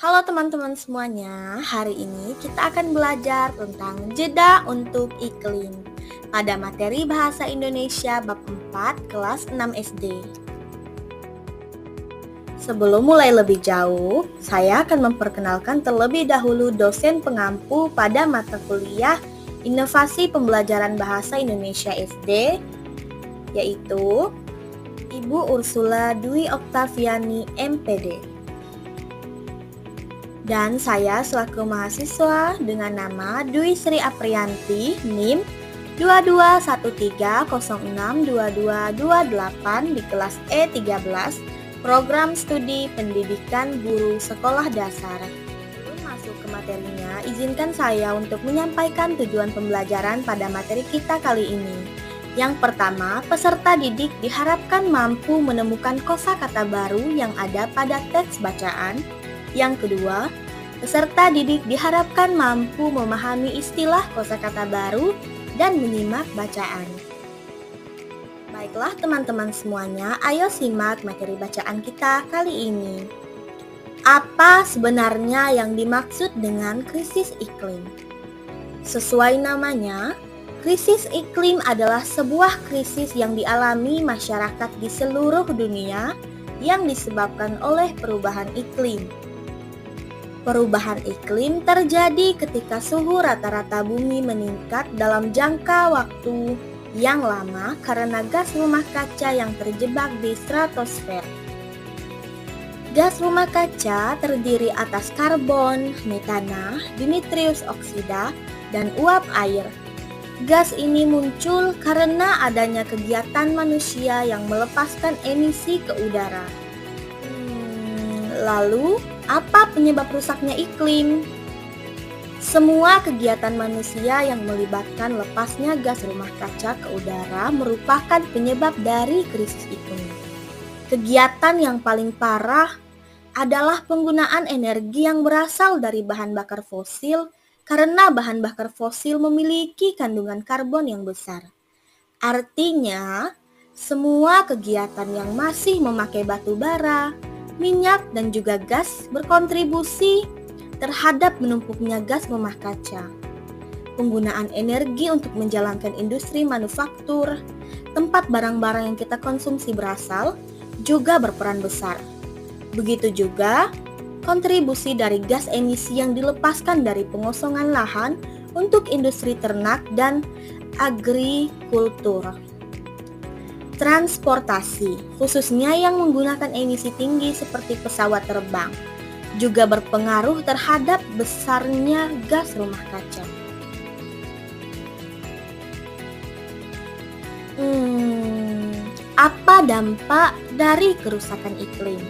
Halo teman-teman semuanya, hari ini kita akan belajar tentang jeda untuk iklim pada materi Bahasa Indonesia bab 4 kelas 6 SD. Sebelum mulai lebih jauh, saya akan memperkenalkan terlebih dahulu dosen pengampu pada mata kuliah Inovasi Pembelajaran Bahasa Indonesia SD, yaitu Ibu Ursula Dwi Oktaviani MPD. Dan saya selaku mahasiswa dengan nama Dwi Sri Aprianti, NIM 2213062228 di kelas E13, Program Studi Pendidikan Guru Sekolah Dasar. Sebelum masuk ke materinya, izinkan saya untuk menyampaikan tujuan pembelajaran pada materi kita kali ini. Yang pertama, peserta didik diharapkan mampu menemukan kosakata baru yang ada pada teks bacaan. Yang kedua, peserta didik diharapkan mampu memahami istilah kosakata baru dan menyimak bacaan. Baiklah teman-teman semuanya, ayo simak materi bacaan kita kali ini. Apa sebenarnya yang dimaksud dengan krisis iklim? Sesuai namanya, krisis iklim adalah sebuah krisis yang dialami masyarakat di seluruh dunia yang disebabkan oleh perubahan iklim. Perubahan iklim terjadi ketika suhu rata-rata bumi meningkat dalam jangka waktu yang lama karena gas rumah kaca yang terjebak di stratosfer. Gas rumah kaca terdiri atas karbon, metana, dinitrius oksida, dan uap air. Gas ini muncul karena adanya kegiatan manusia yang melepaskan emisi ke udara. Lalu, apa penyebab rusaknya iklim? Semua kegiatan manusia yang melibatkan lepasnya gas rumah kaca ke udara merupakan penyebab dari krisis iklim. Kegiatan yang paling parah adalah penggunaan energi yang berasal dari bahan bakar fosil karena bahan bakar fosil memiliki kandungan karbon yang besar. Artinya, semua kegiatan yang masih memakai batu bara, minyak dan juga gas berkontribusi terhadap menumpuknya gas rumah kaca. Penggunaan energi untuk menjalankan industri manufaktur, tempat barang-barang yang kita konsumsi berasal, juga berperan besar. Begitu juga kontribusi dari gas emisi yang dilepaskan dari pengosongan lahan untuk industri ternak dan agrikultur. Transportasi, khususnya yang menggunakan emisi tinggi seperti pesawat terbang, juga berpengaruh terhadap besarnya gas rumah kaca. Apa dampak dari kerusakan iklim?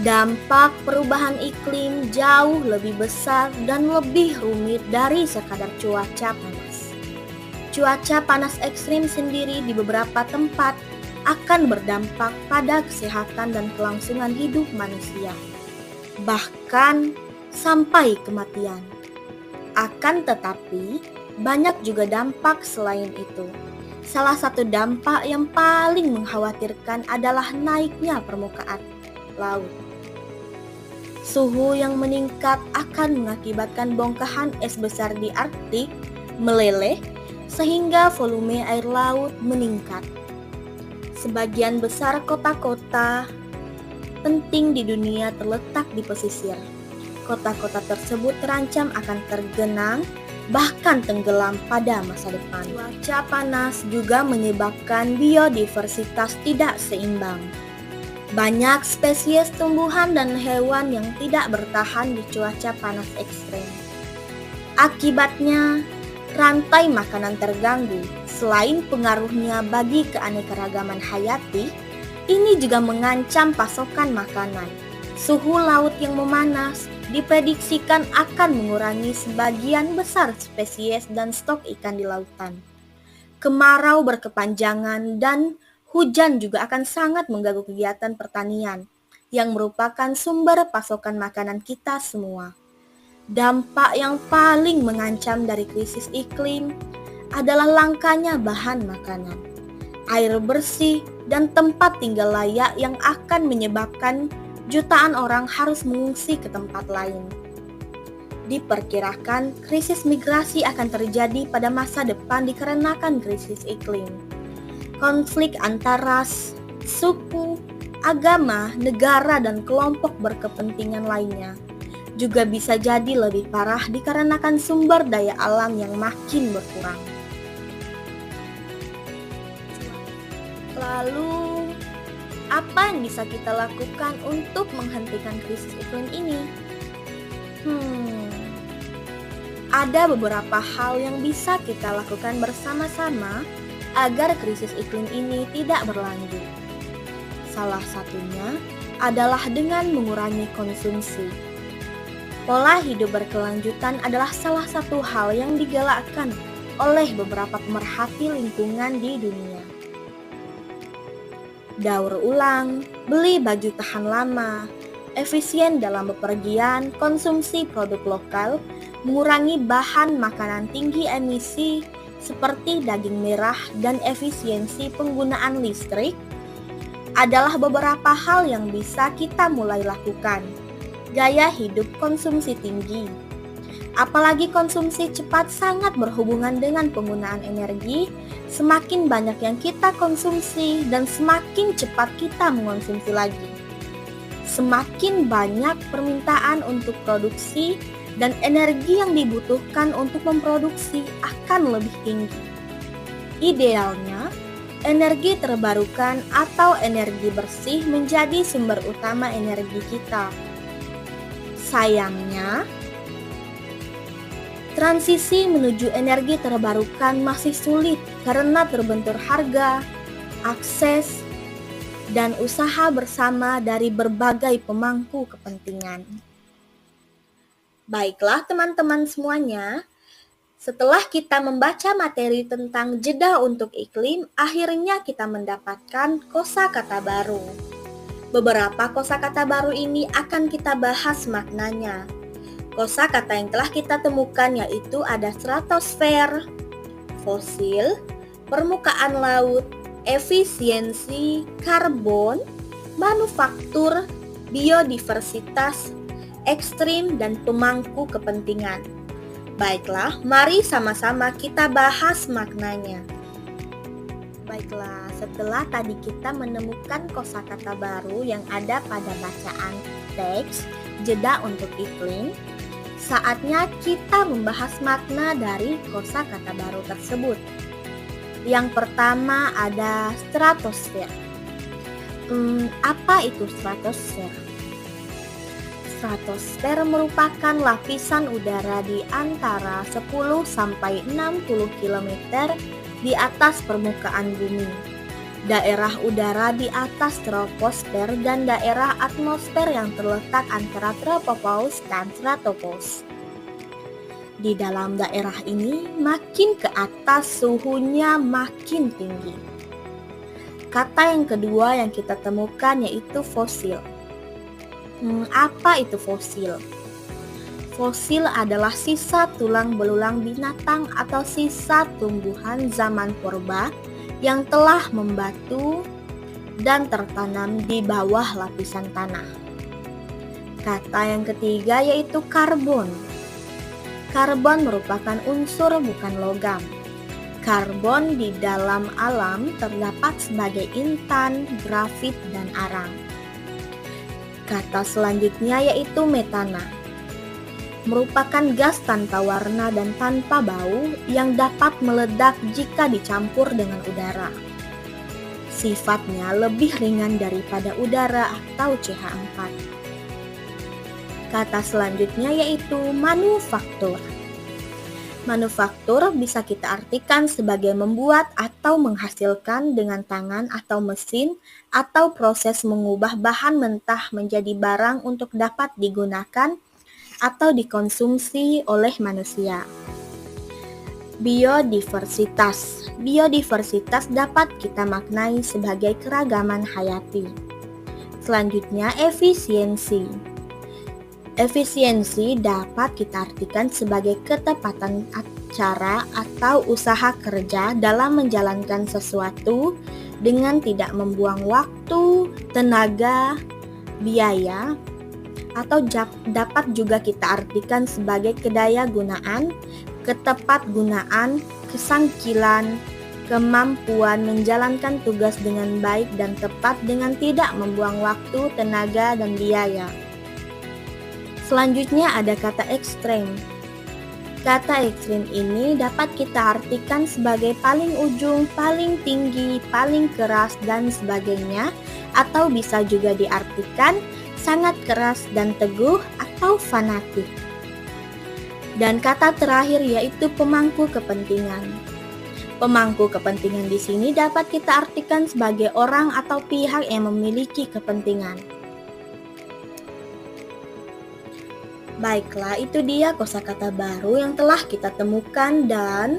Dampak perubahan iklim jauh lebih besar dan lebih rumit dari sekadar cuaca panas. Cuaca panas ekstrim sendiri di beberapa tempat akan berdampak pada kesehatan dan kelangsungan hidup manusia, bahkan sampai kematian. Akan tetapi, banyak juga dampak selain itu. Salah satu dampak yang paling mengkhawatirkan adalah naiknya permukaan laut. Suhu yang meningkat akan mengakibatkan bongkahan es besar di Arktik meleleh sehingga volume air laut meningkat. Sebagian besar kota-kota penting di dunia terletak di pesisir. Kota-kota tersebut terancam akan tergenang, bahkan tenggelam pada masa depan. Cuaca panas juga menyebabkan biodiversitas tidak seimbang. Banyak spesies tumbuhan dan hewan yang tidak bertahan di cuaca panas ekstrem. Akibatnya, rantai makanan terganggu. Selain pengaruhnya bagi keanekaragaman hayati, ini juga mengancam pasokan makanan. Suhu laut yang memanas diprediksikan akan mengurangi sebagian besar spesies dan stok ikan di lautan. Kemarau berkepanjangan dan hujan juga akan sangat mengganggu kegiatan pertanian, yang merupakan sumber pasokan makanan kita semua. Dampak yang paling mengancam dari krisis iklim adalah langkanya bahan makanan, air bersih, dan tempat tinggal layak yang akan menyebabkan jutaan orang harus mengungsi ke tempat lain. Diperkirakan krisis migrasi akan terjadi pada masa depan dikarenakan krisis iklim. Konflik antar ras, suku, agama, negara, dan kelompok berkepentingan lainnya juga bisa jadi lebih parah dikarenakan sumber daya alam yang makin berkurang. Lalu, apa yang bisa kita lakukan untuk menghentikan krisis iklim ini? Ada beberapa hal yang bisa kita lakukan bersama-sama agar krisis iklim ini tidak berlanjut. Salah satunya adalah dengan mengurangi konsumsi. Pola hidup berkelanjutan adalah salah satu hal yang digalakkan oleh beberapa pemerhati lingkungan di dunia. Daur ulang, beli baju tahan lama, efisien dalam bepergian, konsumsi produk lokal, mengurangi bahan makanan tinggi emisi seperti daging merah, dan efisiensi penggunaan listrik adalah beberapa hal yang bisa kita mulai lakukan. Gaya hidup konsumsi tinggi, apalagi konsumsi cepat, sangat berhubungan dengan penggunaan energi. Semakin banyak yang kita konsumsi dan semakin cepat kita mengonsumsi lagi, semakin banyak permintaan untuk produksi dan energi yang dibutuhkan untuk memproduksi akan lebih tinggi. Idealnya, energi terbarukan atau energi bersih menjadi sumber utama energi kita. Sayangnya, transisi menuju energi terbarukan masih sulit karena terbentur harga, akses, dan usaha bersama dari berbagai pemangku kepentingan. Baiklah teman-teman semuanya, setelah kita membaca materi tentang jeda untuk iklim, akhirnya kita mendapatkan kosakata baru. Beberapa kosakata baru ini akan kita bahas maknanya. Kosakata yang telah kita temukan yaitu ada stratosfer, fosil, permukaan laut, efisiensi, karbon, manufaktur, biodiversitas, ekstrim, dan pemangku kepentingan. Baiklah, mari sama-sama kita bahas maknanya. Baiklah, setelah tadi kita menemukan kosakata baru yang ada pada bacaan teks jeda untuk iklim, saatnya kita membahas makna dari kosakata baru tersebut. Yang pertama ada stratosfer. Apa itu stratosfer? Stratosfer merupakan lapisan udara di antara 10 sampai 60 km di atas permukaan bumi. Daerah udara di atas troposfer dan daerah atmosfer yang terletak antara tropopause dan stratopause. Di dalam daerah ini, makin ke atas suhunya makin tinggi. Kata yang kedua yang kita temukan yaitu fosil. Apa itu fosil? Fosil adalah sisa tulang belulang binatang atau sisa tumbuhan zaman purba yang telah membatu dan tertanam di bawah lapisan tanah. Kata yang ketiga yaitu karbon. Karbon merupakan unsur bukan logam. Karbon di dalam alam terdapat sebagai intan, grafit, dan arang. Kata selanjutnya yaitu metana. Merupakan gas tanpa warna dan tanpa bau yang dapat meledak jika dicampur dengan udara. Sifatnya lebih ringan daripada udara atau CH4. Kata selanjutnya yaitu manufaktur. Manufaktur bisa kita artikan sebagai membuat atau menghasilkan dengan tangan atau mesin atau proses mengubah bahan mentah menjadi barang untuk dapat digunakan atau dikonsumsi oleh manusia. Biodiversitas. Biodiversitas dapat kita maknai sebagai keragaman hayati. Selanjutnya efisiensi. Efisiensi dapat kita artikan sebagai ketepatan cara atau usaha kerja dalam menjalankan sesuatu dengan tidak membuang waktu, tenaga, biaya, atau dapat juga kita artikan sebagai kedaya gunaan, ketepat gunaan, kesangkilan, kemampuan menjalankan tugas dengan baik dan tepat dengan tidak membuang waktu, tenaga, dan biaya. Selanjutnya ada kata ekstrem. Kata ekstrem ini dapat kita artikan sebagai paling ujung, paling tinggi, paling keras, dan sebagainya, atau bisa juga diartikan sangat keras dan teguh atau fanatik. Dan kata terakhir yaitu pemangku kepentingan. Pemangku kepentingan di sini dapat kita artikan sebagai orang atau pihak yang memiliki kepentingan. Baiklah, itu dia kosakata baru yang telah kita temukan dan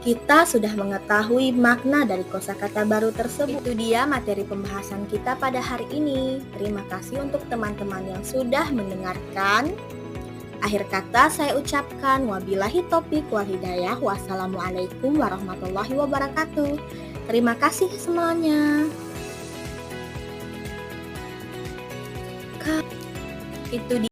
kita sudah mengetahui makna dari kosakata baru tersebut. Itu dia materi pembahasan kita pada hari ini. Terima kasih untuk teman-teman yang sudah mendengarkan. Akhir kata saya ucapkan wabillahi taufiq wal hidayah. Wassalamualaikum warahmatullahi wabarakatuh. Terima kasih semuanya. Itu dia.